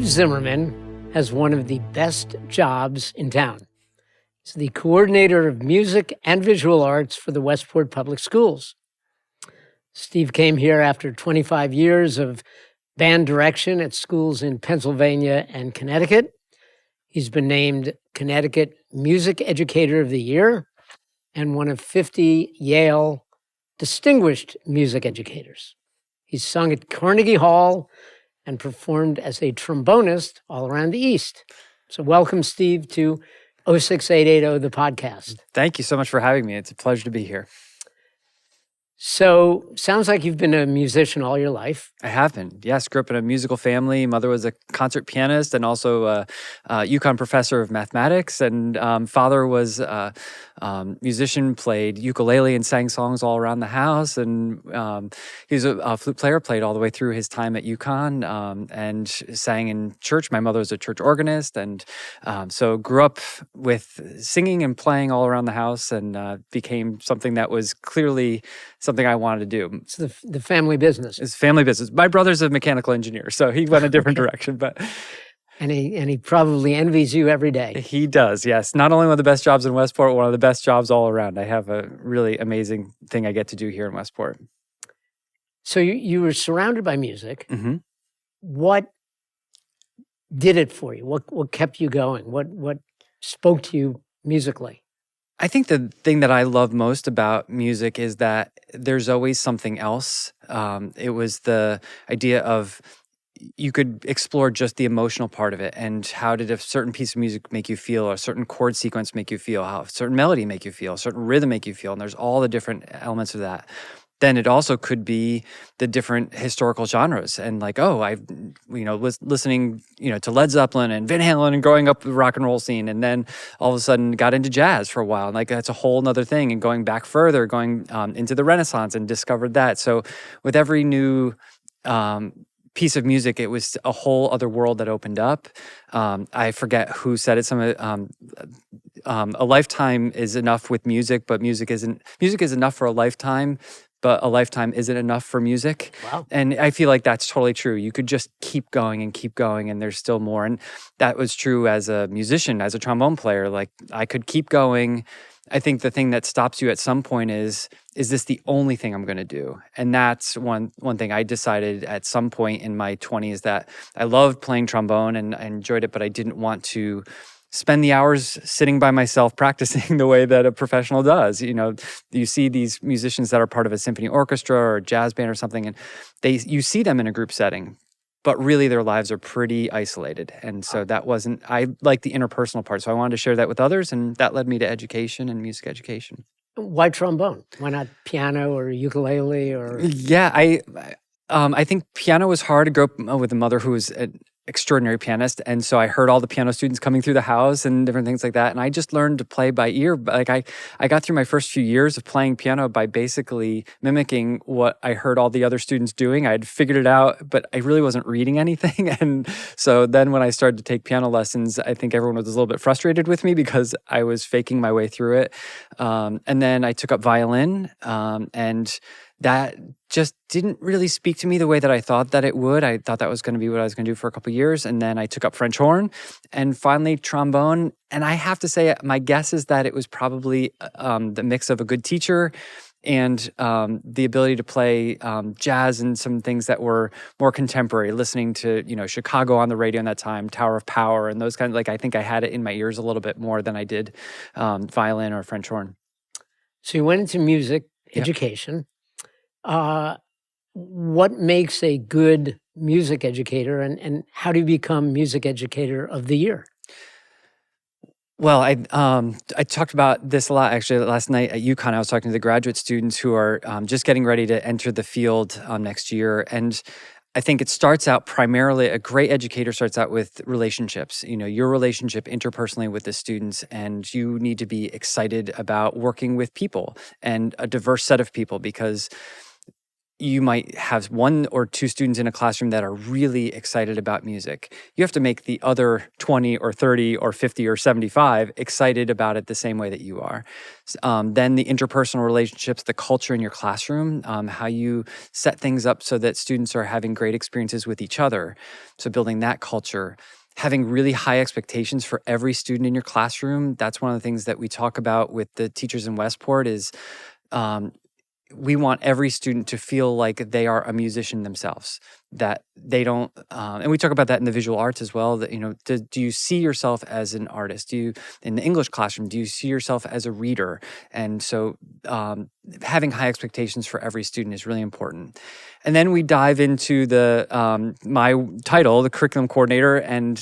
Steve Zimmerman has one of the best jobs in town. He's the coordinator of music and visual arts for the Westport Public Schools. Steve came here after 25 years of band direction at schools in Pennsylvania and Connecticut. He's been named Connecticut Music Educator of the Year and one of 50 Yale Distinguished Music Educators. He's sung at Carnegie Hall and performed as a trombonist all around the East. So welcome, Steve, to 06880, the podcast. Thank you so much for having me. It's a pleasure to be here. So, sounds like you've been a musician all your life. I have been. Yes, grew up in a musical family. Mother was a concert pianist and also a UConn professor of mathematics. And father was a musician, played ukulele and sang songs all around the house. And he was a flute player, played all the way through his time at UConn and sang in church. My mother was a church organist. And so grew up with singing and playing all around the house and became something that was clearly something I wanted to do. It's the family business. It's family business. My brother's a mechanical engineer, so he went a different direction. But and he probably envies you every day. He does, yes. Not only one of the best jobs in Westport, one of the best jobs all around. I have a really amazing thing I get to do here in Westport. So you were surrounded by music. Mm-hmm. What did it for you? What kept you going? What spoke to you musically? I think the thing that I love most about music is that there's always something else. It was the idea of you could explore just the emotional part of it and how did a certain piece of music make you feel, or a certain chord sequence make you feel, how a certain melody make you feel, a certain rhythm make you feel, and there's all the different elements of that. Then it also could be the different historical genres. And like, I was listening, to Led Zeppelin and Van Halen and growing up the rock and roll scene. And then all of a sudden got into jazz for a while. And like, that's a whole nother thing. And going back further, going into the Renaissance and discovered that. So with every new piece of music, it was a whole other world that opened up. I forget who said it. A lifetime is enough with music, but music is enough for a lifetime. But a lifetime isn't enough for music. Wow. And I feel like that's totally true. You could just keep going, and there's still more. And that was true as a musician, as a trombone player. Like, I could keep going. I think the thing that stops you at some point is this the only thing I'm going to do? And that's one thing I decided at some point in my 20s, that I loved playing trombone and I enjoyed it, but I didn't want to spend the hours sitting by myself practicing the way that a professional does. You see these musicians that are part of a symphony orchestra or a jazz band or something, and you see them in a group setting, but really their lives are pretty isolated. And so I like the interpersonal part. So I wanted to share that with others, and that led me to education and music education. Why trombone? Why not piano or ukulele or? Yeah, I think piano was hard. I grew up with a mother who was an extraordinary pianist, and so I heard all the piano students coming through the house and different things like that, and I just learned to play by ear. Like I got through my first few years of playing piano by basically mimicking what I heard all the other students doing. I had figured it out, but I really wasn't reading anything. And so then when I started to take piano lessons, I think everyone was a little bit frustrated with me because I was faking my way through it. And then I took up violin, and that just didn't really speak to me the way that I thought that it would. I thought that was going to be what I was going to do for a couple of years. And then I took up French horn and finally trombone. And I have to say, my guess is that it was probably the mix of a good teacher and the ability to play jazz and some things that were more contemporary, listening to, Chicago on the radio in that time, Tower of Power, and those kind of, I think I had it in my ears a little bit more than I did violin or French horn. So you went into music education. What makes a good music educator, and how do you become Music Educator of the Year? Well, I talked about this a lot, actually. Last night at UConn, I was talking to the graduate students who are just getting ready to enter the field next year. And I think it starts out primarily, a great educator starts out with relationships, your relationship interpersonally with the students, and you need to be excited about working with people and a diverse set of people, because you might have 1 or 2 students in a classroom that are really excited about music. You have to make the other 20 or 30 or 50 or 75 excited about it the same way that you are. Then the interpersonal relationships, the culture in your classroom, how you set things up so that students are having great experiences with each other. So building that culture. Having really high expectations for every student in your classroom. That's one of the things that we talk about with the teachers in Westport is we want every student to feel like they are a musician themselves, that they don't, and we talk about that in the visual arts as well, that, do you see yourself as an artist? In the English classroom, do you see yourself as a reader? And so having high expectations for every student is really important. And then we dive into the my title, the curriculum coordinator, and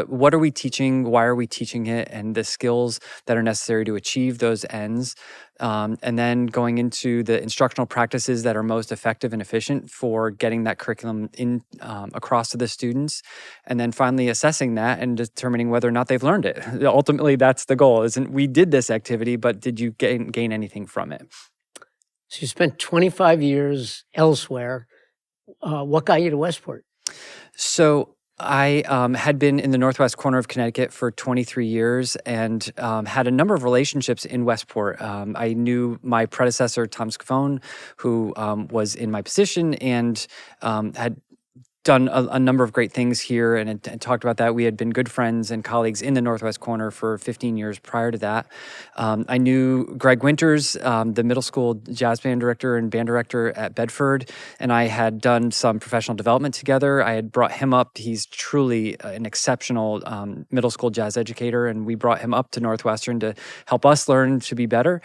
what are we teaching, why are we teaching it, and the skills that are necessary to achieve those ends. And then going into the instructional practices that are most effective and efficient for getting that curriculum in across to the students, and then finally assessing that and determining whether or not they've learned it. Ultimately, that's the goal. Isn't we did this activity, but did you gain anything from it? So you spent 25 years elsewhere. What got you to Westport? So I had been in the northwest corner of Connecticut for 23 years and had a number of relationships in Westport. I knew my predecessor, Tom Scafone, who was in my position and had done a number of great things here and talked about that. We had been good friends and colleagues in the Northwest Corner for 15 years prior to that. I knew Greg Winters, the middle school jazz band director and band director at Bedford, and I had done some professional development together. I had brought him up. He's truly an exceptional middle school jazz educator, and we brought him up to Northwestern to help us learn to be better.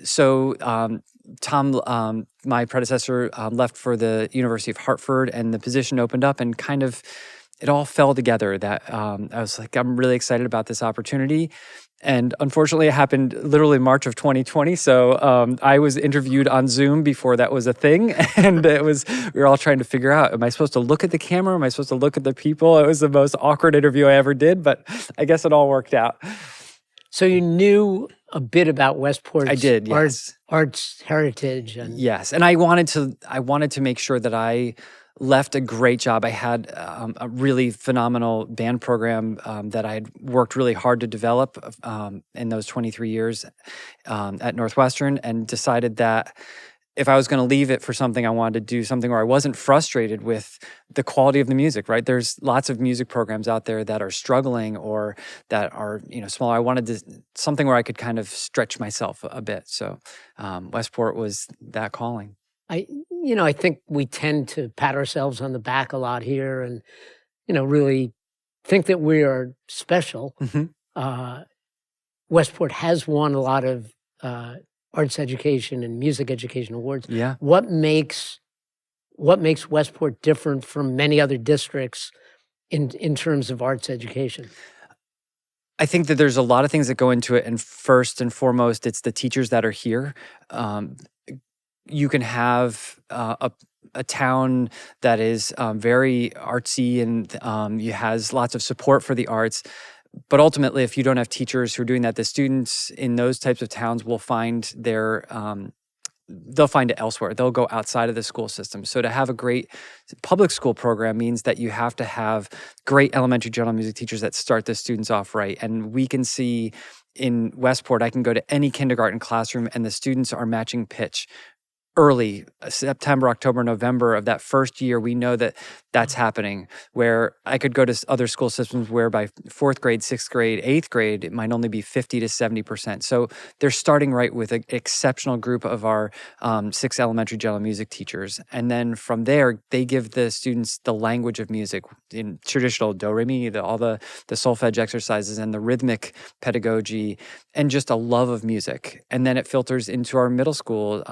So Tom, my predecessor, left for the University of Hartford, and the position opened up, and kind of it all fell together that I was like, I'm really excited about this opportunity. And unfortunately, it happened literally March of 2020. So I was interviewed on Zoom before that was a thing. And we were all trying to figure out, am I supposed to look at the camera? Am I supposed to look at the people? It was the most awkward interview I ever did, but I guess it all worked out. So you knew a bit about Westport's I did, yes. arts heritage, and yes, and I wanted to make sure that I left a great job. I had a really phenomenal band program that I had worked really hard to develop in those 23 years at Northwestern, and decided that if I was going to leave it for something, I wanted to do something where I wasn't frustrated with the quality of the music, right? There's lots of music programs out there that are struggling or that are, smaller. I wanted something where I could kind of stretch myself a bit. So Westport was that calling. I think we tend to pat ourselves on the back a lot here and, really think that we are special. Mm-hmm. Westport has won a lot of arts education and music education awards. Yeah. What makes Westport different from many other districts in terms of arts education? I think that there's a lot of things that go into it, and first and foremost, it's the teachers that are here. You can have a town that is very artsy and has lots of support for the arts. But ultimately, if you don't have teachers who are doing that, the students in those types of towns will find they'll find it elsewhere. They'll go outside of the school system. So to have a great public school program means that you have to have great elementary general music teachers that start the students off right. And we can see in Westport, I can go to any kindergarten classroom and the students are matching pitch. Early September, October, November of that first year, we know that that's happening. Where I could go to other school systems where by 4th grade, 6th grade, 8th grade, it might only be 50 to 70%. So they're starting right with an exceptional group of our 6 elementary general music teachers. And then from there, they give the students the language of music in traditional do, re, mi, all the solfege exercises and the rhythmic pedagogy and just a love of music. And then it filters into our middle school.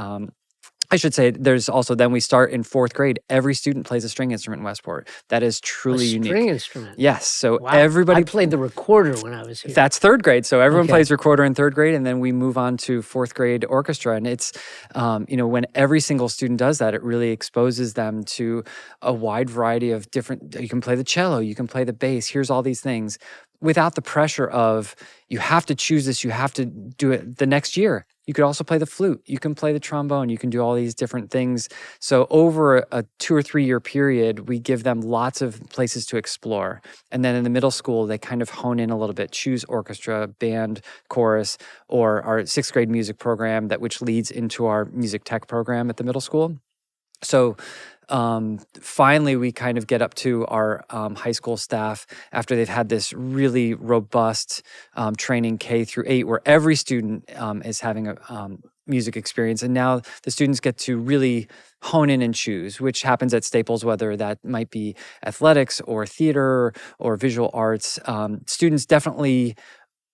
I should say there's also, then we start in 4th grade. Every student plays a string instrument in Westport. That is truly unique. String instrument? Yes. So wow. Everybody... I played the recorder when I was here. That's 3rd grade. So everyone plays recorder in 3rd grade, and then we move on to 4th grade orchestra. And it's, when every single student does that, it really exposes them to a wide variety of different, you can play the cello, you can play the bass, here's all these things, without the pressure of, you have to choose this, you have to do it the next year. You could also play the flute. You can play the trombone. You can do all these different things. So over a 2 or 3 year period, we give them lots of places to explore. And then in the middle school, they kind of hone in a little bit, choose orchestra, band, chorus, or our 6th grade music program which leads into our music tech program at the middle school. So finally, we kind of get up to our high school staff after they've had this really robust training K through 8, where every student is having a music experience. And now the students get to really hone in and choose, which happens at Staples, whether that might be athletics or theater or visual arts. Students definitely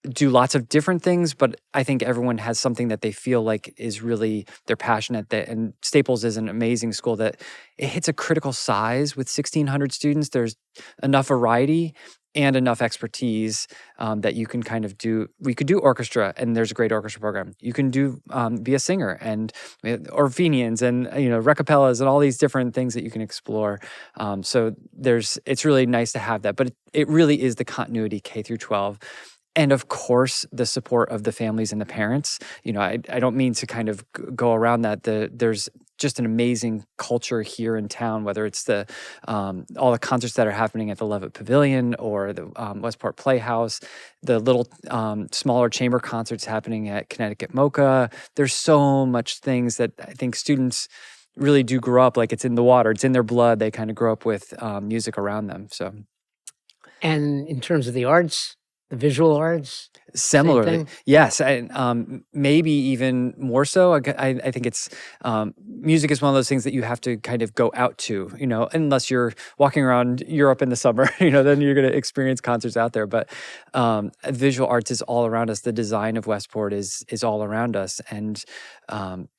do lots of different things, but I think everyone has something that they feel like is really their passion at that. And Staples is an amazing school that it hits a critical size with 1,600 students. There's enough variety and enough expertise that you can kind of do. We could do orchestra, and there's a great orchestra program. You can do be a singer and or Fenians and recapellas and all these different things that you can explore. So it's really nice to have that, but it really is the continuity K through 12. And of course, the support of the families and the parents. I don't mean to kind of go around that. There's just an amazing culture here in town, whether it's all the concerts that are happening at the Levitt Pavilion or the Westport Playhouse, the little smaller chamber concerts happening at Connecticut Mocha. There's so much things that I think students really do grow up like it's in the water. It's in their blood. They kind of grow up with music around them. So, And in terms of the arts, the visual arts? Similarly, yes, and maybe even more so. I think it's music is one of those things that you have to kind of go out to, unless you're walking around Europe in the summer, then you're going to experience concerts out there. But visual arts is all around us. The design of Westport is all around us, and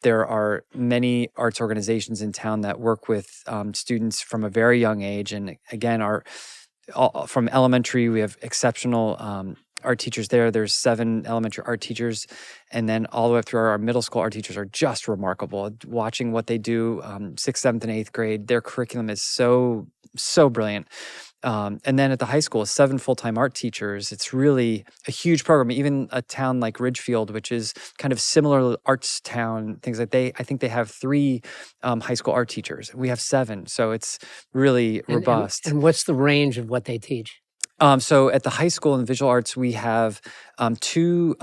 there are many arts organizations in town that work with students from a very young age. And again, from elementary, we have exceptional art teachers there. There's 7 elementary art teachers, and then all the way up through our middle school art teachers are just remarkable. Watching what they do, 6th, 7th, and 8th grade, their curriculum is so brilliant. And then at the high school, 7 full-time art teachers. It's really a huge program. Even a town like Ridgefield, which is kind of similar arts town, things like I think they have 3 high school art teachers. We have 7, so it's really robust. And what's the range of what they teach? So at the high school in visual arts, we have 2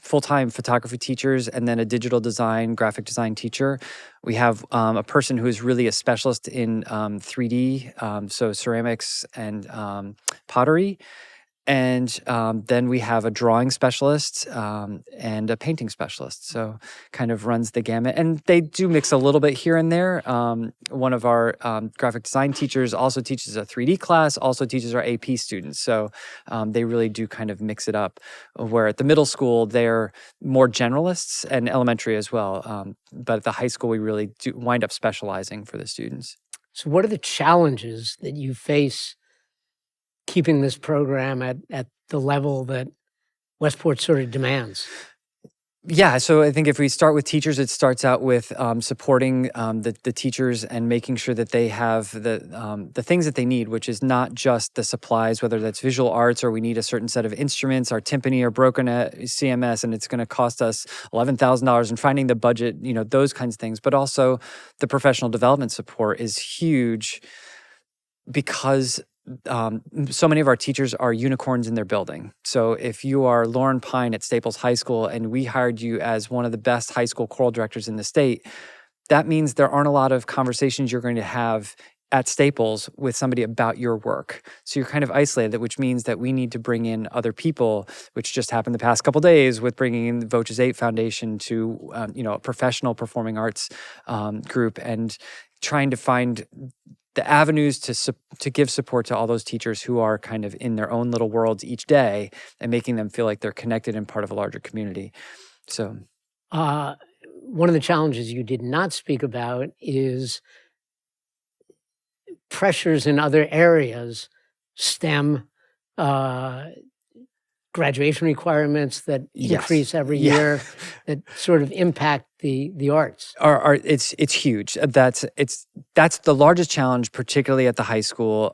full-time photography teachers and then a digital design, graphic design teacher. We have a person who is really a specialist in 3D, so ceramics and pottery. And then we have a drawing specialist and a painting specialist. So kind of runs the gamut. And they do mix a little bit here and there. One of our graphic design teachers also teaches a 3D class, also teaches our AP students. So they really do kind of mix it up. Where at the middle school, they're more generalists, and elementary as well. But at the high school, we really do wind up specializing for the students. So what are the challenges that you face keeping this program at the level that Westport sort of demands? Yeah, so I think if we start with teachers, it starts out with supporting the teachers and making sure that they have the things that they need, which is not just the supplies, whether that's visual arts or we need a certain set of instruments. Our timpani are broken at CMS and it's going to cost us $11,000, and finding the budget, those kinds of things. But also the professional development support is huge because so many of our teachers are unicorns in their building. So if you are Lauren Pine at Staples High School and we hired you as one of the best high school choral directors in the state, that means there aren't a lot of conversations you're going to have at Staples with somebody about your work. So you're kind of isolated, which means that we need to bring in other people, which just happened the past couple of days with bringing in the Voces 8 Foundation to, a professional performing arts group, and trying to find the avenues to give support to all those teachers who are kind of in their own little worlds each day and making them feel like they're connected and part of a larger community. So, one of the challenges you did not speak about is pressures in other areas, STEM, graduation requirements that Yes. increase every Yeah. year that sort of impact the arts. It's huge. That's the largest challenge, particularly at the high school.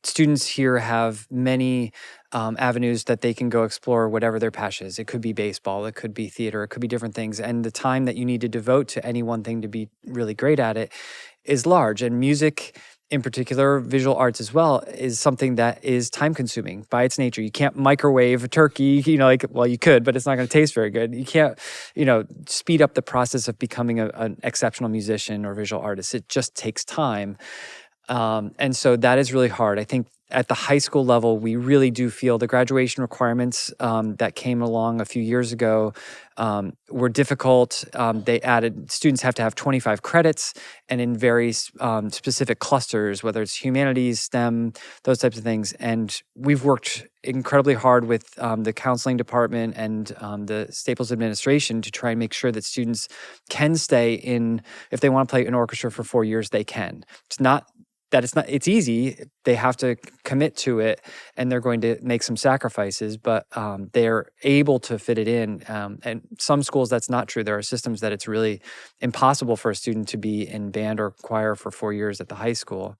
Students here have many avenues that they can go explore whatever their passion is. It could be baseball, it could be theater, it could be different things. And the time that you need to devote to any one thing to be really great at it is large. And music, in particular, visual arts as well, is something that is time consuming by its nature. You can't microwave a turkey, you could, but it's not going to taste very good. You can't, speed up the process of becoming an exceptional musician or visual artist. It just takes time. And so that is really hard. I think at the high school level, we really do feel the graduation requirements that came along a few years ago were difficult. They added students have to have 25 credits and in very specific clusters, whether it's humanities, STEM, those types of things. And we've worked incredibly hard with the counseling department and the Staples administration to try and make sure that students can stay in, if they want to play an orchestra for 4 years, they can. It's easy. They have to commit to it and they're going to make some sacrifices, but they're able to fit it in. And some schools, that's not true. There are systems that it's really impossible for a student to be in band or choir for 4 years at the high school.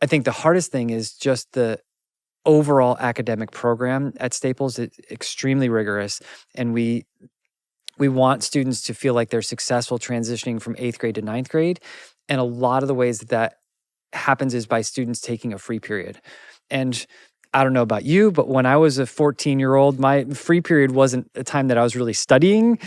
I think the hardest thing is just the overall academic program at Staples. It's extremely rigorous. And we want students to feel like they're successful transitioning from 8th grade to 9th grade. And a lot of the ways that happens is by students taking a free period. And I don't know about you, but when I was a 14-year-old, my free period wasn't a time that I was really studying.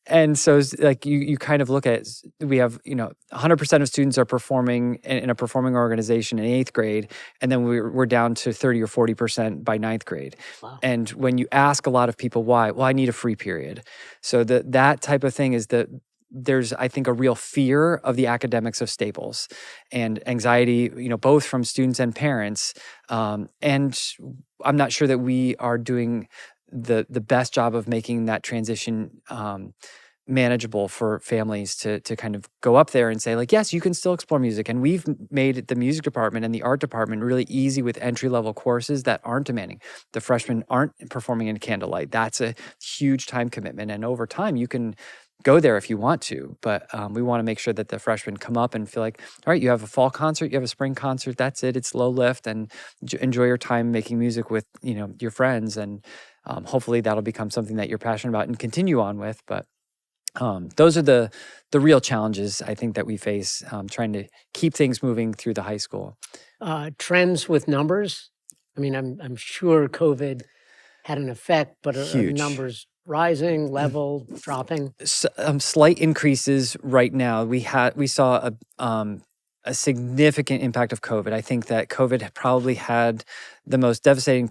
And so like you kind of look at, we have, 100% of students are performing in a performing organization in 8th grade. And then we're down to 30 or 40% by 9th grade. Wow. And when you ask a lot of people why, well, I need a free period. So that type of thing is there's, I think, a real fear of the academics of Staples and anxiety, both from students and parents. And I'm not sure that we are doing the best job of making that transition manageable for families to kind of go up there and say, like, yes, you can still explore music. And we've made the music department and the art department really easy with entry-level courses that aren't demanding. The freshmen aren't performing in candlelight. That's a huge time commitment. And over time, you can go there if you want to, but we want to make sure that the freshmen come up and feel like, all right, you have a fall concert, you have a spring concert, that's it, it's low lift, and enjoy your time making music with, your friends, and hopefully that'll become something that you're passionate about and continue on with. But those are the real challenges I think that we face trying to keep things moving through the high school. Trends with numbers. I mean, I'm sure COVID had an effect, but are numbers rising, level, dropping? Slight increases right now. We saw a significant impact of COVID. I think that COVID probably had the most devastating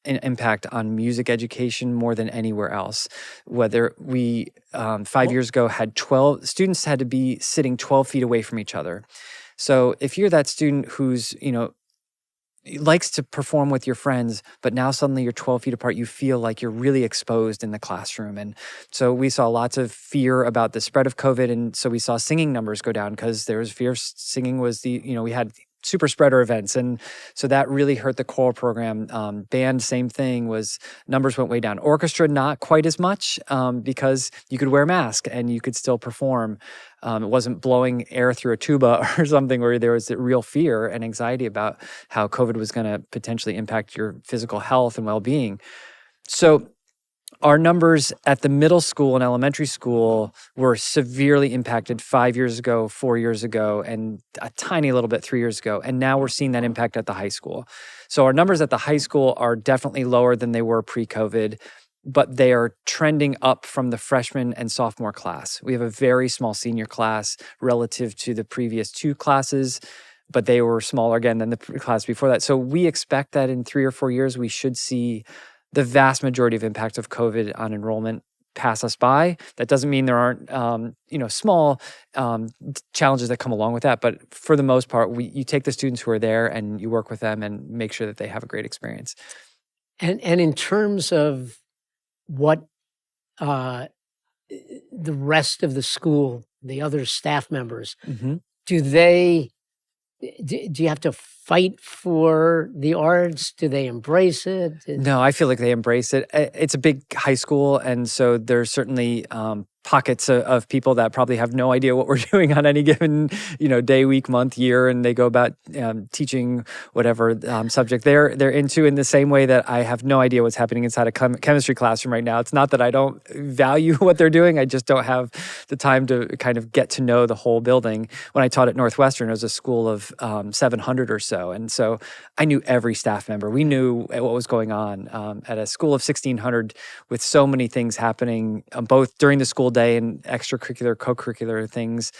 impact on music education more than anywhere else. Whether we 5 years ago had 12 students had to be sitting 12 feet away from each other. So if you're that student who's likes to perform with your friends, but now suddenly you're 12 feet apart, you feel like you're really exposed in the classroom. And so we saw lots of fear about the spread of COVID. And so we saw singing numbers go down because there was fear. Singing was we had super spreader events. And so that really hurt the choral program. Band, same thing, numbers went way down. Orchestra, not quite as much because you could wear a mask and you could still perform. It wasn't blowing air through a tuba or something where there was real fear and anxiety about how COVID was going to potentially impact your physical health and well-being. So our numbers at the middle school and elementary school were severely impacted 5 years ago, 4 years ago, and a tiny little bit 3 years ago. And now we're seeing that impact at the high school. So our numbers at the high school are definitely lower than they were pre-COVID, but they are trending up from the freshman and sophomore class. We have a very small senior class relative to the previous two classes, but they were smaller again than the class before that. So we expect that in 3 or 4 years, we should see the vast majority of impact of COVID on enrollment pass us by. That doesn't mean there aren't, small challenges that come along with that. But for the most part, you take the students who are there and you work with them and make sure that they have a great experience. And in terms of what the rest of the school, the other staff members, Mm-hmm. do they Do you have to fight for the arts? Do they embrace it? No, I feel like they embrace it. It's a big high school, and so there's certainly pockets of people that probably have no idea what we're doing on any given, day, week, month, year, and they go about teaching whatever subject they're into in the same way that I have no idea what's happening inside a chemistry classroom right now. It's not that I don't value what they're doing; I just don't have the time to kind of get to know the whole building. When I taught at Northwestern, it was a school of 700 or so, and so I knew every staff member. We knew what was going on at a school of 1,600 with so many things happening, both during the school day and extracurricular, co-curricular things.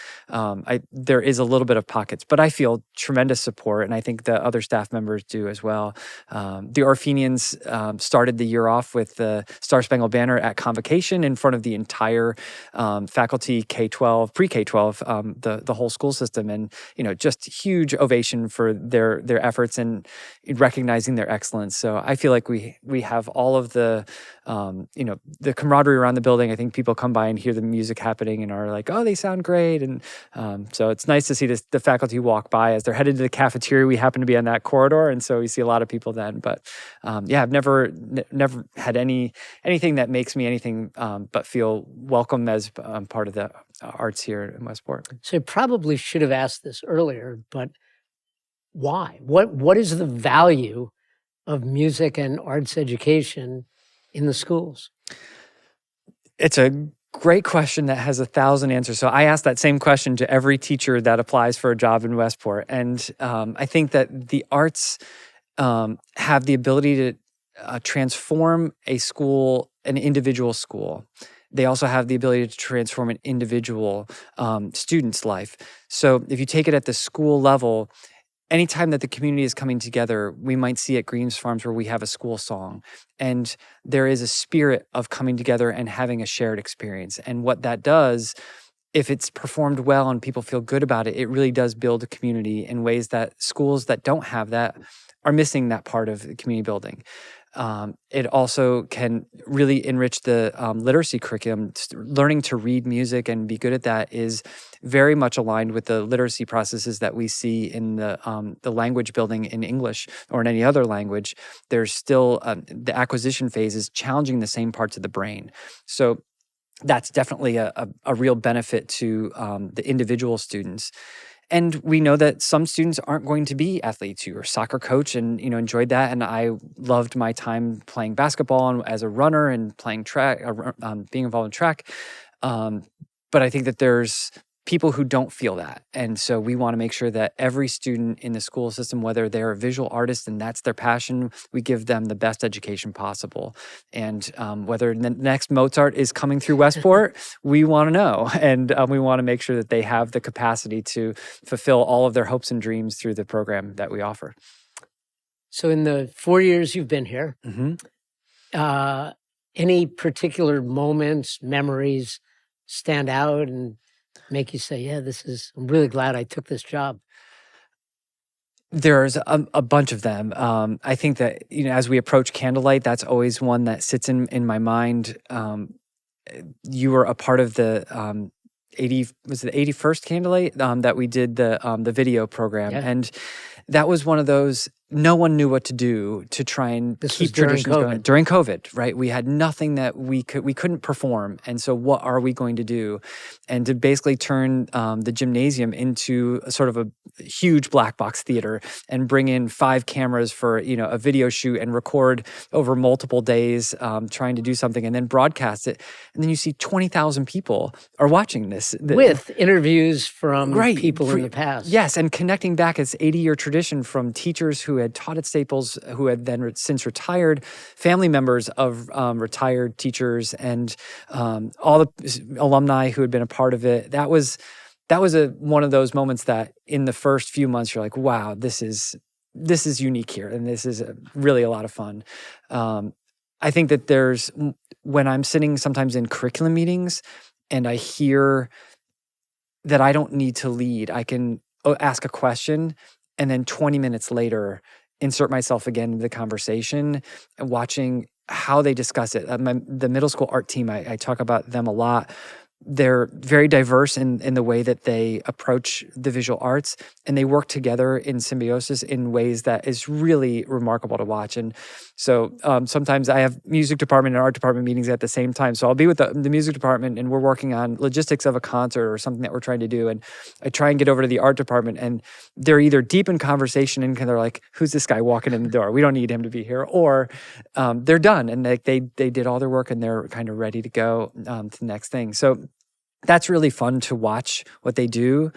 There is a little bit of pockets, but I feel tremendous support, and I think the other staff members do as well. The Orphenians started the year off with the Star Spangled Banner at convocation in front of the entire faculty, K-12, pre-K-12, the whole school system, and just huge ovation for their efforts and recognizing their excellence. So I feel like we have all of the the camaraderie around the building. I think people come by and hear the music happening and are like, oh, they sound great. And so it's nice to see the faculty walk by as they're headed to the cafeteria. We happen to be on that corridor, and so we see a lot of people then. But I've never had anything that makes me anything but feel welcome as part of the arts here in Westport. So I probably should have asked this earlier, but why? What is the value of music and arts education in the schools? It's a great question that has 1,000 answers. So I ask that same question to every teacher that applies for a job in Westport. And I think that the arts have the ability to transform a school, an individual school. They also have the ability to transform an individual student's life. So if you take it at the school level, anytime that the community is coming together, we might see at Greens Farms where we have a school song, and there is a spirit of coming together and having a shared experience. And what that does, if it's performed well and people feel good about it, it really does build a community in ways that schools that don't have that are missing that part of the community building. It also can really enrich the literacy curriculum. Learning to read music and be good at that is very much aligned with the literacy processes that we see in the language building in English or in any other language. There's still the acquisition phase is challenging the same parts of the brain. So that's definitely a real benefit to the individual students. And we know that some students aren't going to be athletes. You were a soccer coach and, enjoyed that. And I loved my time playing basketball and as a runner and playing track, being involved in track. But I think that there's people who don't feel that. And so we want to make sure that every student in the school system, whether they're a visual artist and that's their passion, we give them the best education possible. And whether the next Mozart is coming through Westport, we want to know. And we want to make sure that they have the capacity to fulfill all of their hopes and dreams through the program that we offer. So in the 4 years you've been here, any particular moments, memories stand out and make you say, yeah, I'm really glad I took this job? There's a bunch of them. I think that, as we approach candlelight, that's always one that sits in my mind. You were a part of the 81st candlelight that we did the video program. Yeah. And that was one of those, no one knew what to do to try and keep traditions going. During COVID, right? We had nothing that we couldn't perform. And so what are we going to do? And to basically turn the gymnasium into a sort of a huge black box theater and bring in 5 cameras for, a video shoot and record over multiple days, trying to do something and then broadcast it. And then you see 20,000 people are watching this. With interviews from people in the past. Yes, and connecting back, it's 80-year tradition from teachers who had taught at Staples, who had then since retired, family members of retired teachers, and all the alumni who had been a part of it. That was one of those moments that in the first few months you're like, wow, this is unique here, and this is really a lot of fun. I think that when I'm sitting sometimes in curriculum meetings and I hear that I don't need to lead, I can ask a question and then 20 minutes later insert myself again into the conversation and watching how they discuss it. The middle school art team, I talk about them a lot. they're very diverse in the way that they approach the visual arts, and they work together in symbiosis in ways that is really remarkable to watch. And so sometimes I have music department and art department meetings at the same time. So I'll be with the music department and we're working on logistics of a concert or something that we're trying to do. And I try and get over to the art department and they're either deep in conversation and they're like, who's this guy walking in the door? We don't need him to be here. Or they're done and they did all their work and they're kind of ready to go to the next thing. So that's really fun to watch what they do.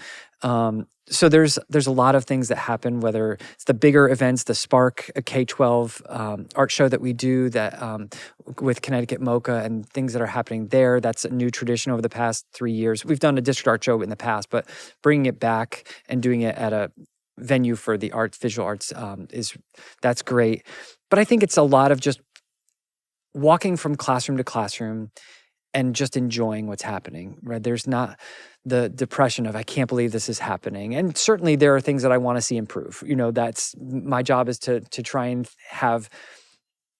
So there's a lot of things that happen, whether it's the bigger events, the Spark, a K-12 art show that we do that with Connecticut MoCA and things that are happening there. That's a new tradition over the past 3 years. We've done a district art show in the past, but bringing it back and doing it at a venue for the arts, visual arts, that's great. But I think it's a lot of just walking from classroom to classroom and just enjoying what's happening, right? There's not the depression of, I can't believe this is happening. And certainly there are things that I want to see improve. That's my job is to try and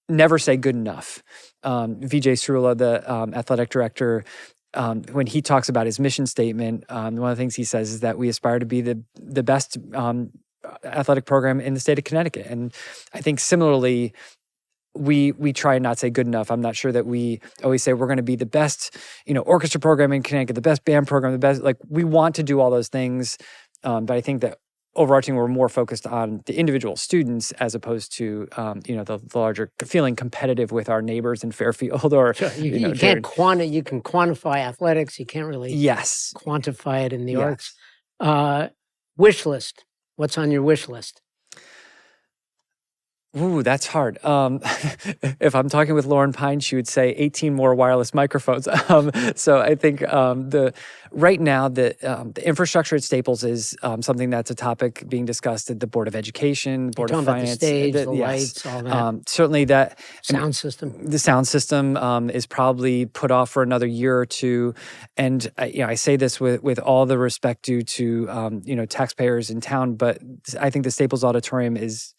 never say good enough. Vijay Surula, the athletic director, when he talks about his mission statement, one of the things he says is that we aspire to be the best athletic program in the state of Connecticut. And I think similarly, we try and not say good enough. I'm not sure that we always say we're going to be the best, orchestra program in Connecticut, the best band program, the best, we want to do all those things. But I think that overarching, we're more focused on the individual students as opposed to, the larger feeling competitive with our neighbors in Fairfield or, sure. You can quantify athletics. You can't really quantify it in the arts. Wish list. What's on your wish list? Ooh, that's hard. If I'm talking with Lauren Pine, she would say 18 more wireless microphones. So I think right now the infrastructure at Staples is something that's a topic being discussed at the Board of Education, Board of Finance. About the stage, the lights, all that. Certainly that sound system. The sound system is probably put off for another year or two. And I say this with all the respect due to taxpayers in town, but I think the Staples Auditorium is.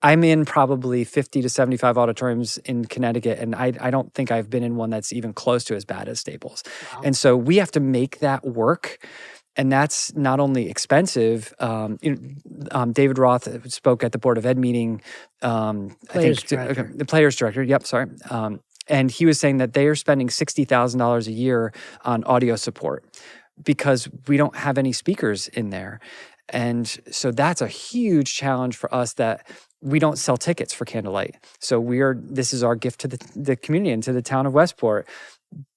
I'm in probably 50 to 75 auditoriums in Connecticut, and I don't think I've been in one that's even close to as bad as Staples. Wow. And so we have to make that work, and that's not only expensive. David Roth spoke at the Board of Ed meeting. The Players Director. Yep, sorry. And he was saying that they are spending $60,000 a year on audio support because we don't have any speakers in there. And so that's a huge challenge for us that we don't sell tickets for Candlelight. So this is our gift to the community and to the town of Westport.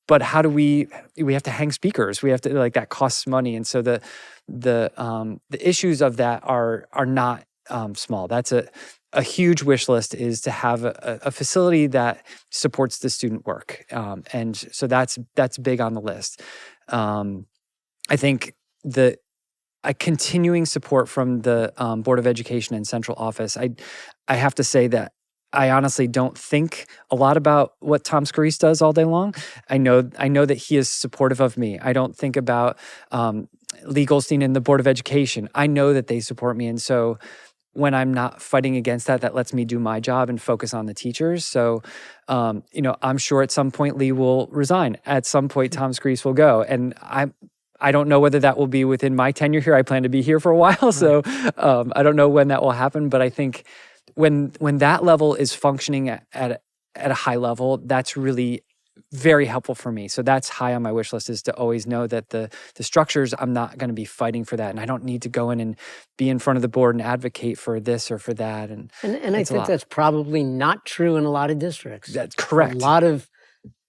But how do we have to hang speakers. We have to, that costs money. And so the issues of that are not small. That's a huge wish list, is to have a facility that supports the student work. And so that's big on the list. I think a continuing support from the Board of Education and central office. I have to say that I honestly don't think a lot about what Tom Scarice does all day long. I know that he is supportive of me. I don't think about Lee Goldstein and the Board of Education. I know that they support me. And so when I'm not fighting against that lets me do my job and focus on the teachers. So, I'm sure at some point Lee will resign. At some point, Tom Scarice will go. And I don't know whether that will be within my tenure here. I plan to be here for a while, so I don't know when that will happen. But I think when that level is functioning at a high level, that's really very helpful for me. So that's high on my wish list, is to always know that the structures, I'm not going to be fighting for that, and I don't need to go in and be in front of the board and advocate for this or for that. And I think that's probably not true in a lot of districts. That's correct. A lot of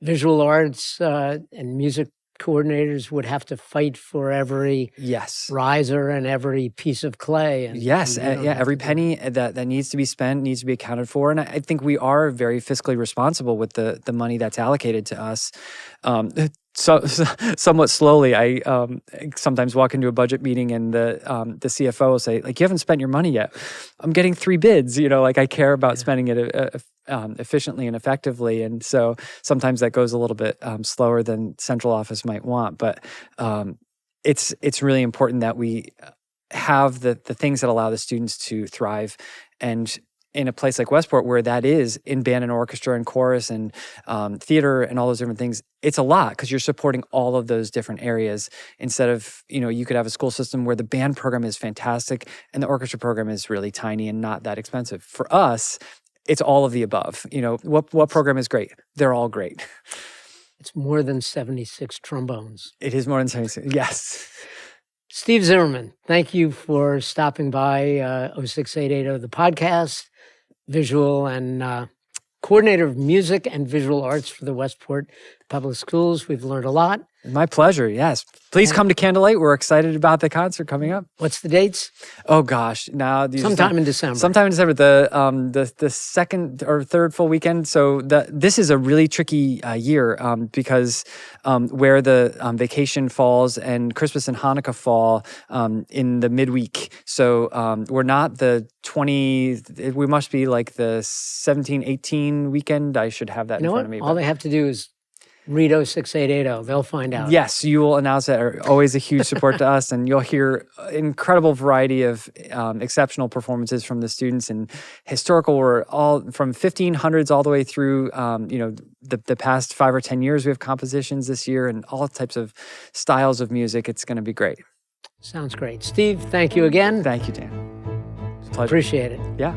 visual arts and music coordinators would have to fight for every riser and every piece of clay. Every penny that needs to be spent needs to be accounted for. And I think we are very fiscally responsible with the money that's allocated to us. So somewhat slowly, I sometimes walk into a budget meeting and the CFO will say, you haven't spent your money yet. I'm getting 3 bids. I care about spending it efficiently and effectively. And so sometimes that goes a little bit slower than central office might want. But it's really important that we have the things that allow the students to thrive. And in a place like Westport, where that is in band and orchestra and chorus and theater and all those different things, it's a lot because you're supporting all of those different areas instead of, you could have a school system where the band program is fantastic and the orchestra program is really tiny and not that expensive. For us, it's all of the above. What program is great? They're all great. It's more than 76 trombones. It is more than 76, yes. Steve Zimmerman, thank you for stopping by 06880, the podcast, visual and coordinator of music and visual arts for the Westport Public Schools. We've learned a lot. My pleasure, yes. Please come to Candlelight. We're excited about the concert coming up. What's the dates? Oh gosh, now sometime in December. Sometime in December, the second or third full weekend. So this is a really tricky year because where the vacation falls and Christmas and Hanukkah fall in the midweek. So we're not the 20. We must be like the 17, 18 weekend. I should have that in front of me. All they have to do is read 06880. They'll find out. Yes, you will announce that. Are always a huge support to us, and you'll hear incredible variety of exceptional performances from the students and historical. We're all from 1500s all the way through. The past 5 or 10 years, we have compositions this year and all types of styles of music. It's going to be great. Sounds great, Steve. Thank you again. Thank you, Dan. It's a pleasure. Appreciate it. Yeah.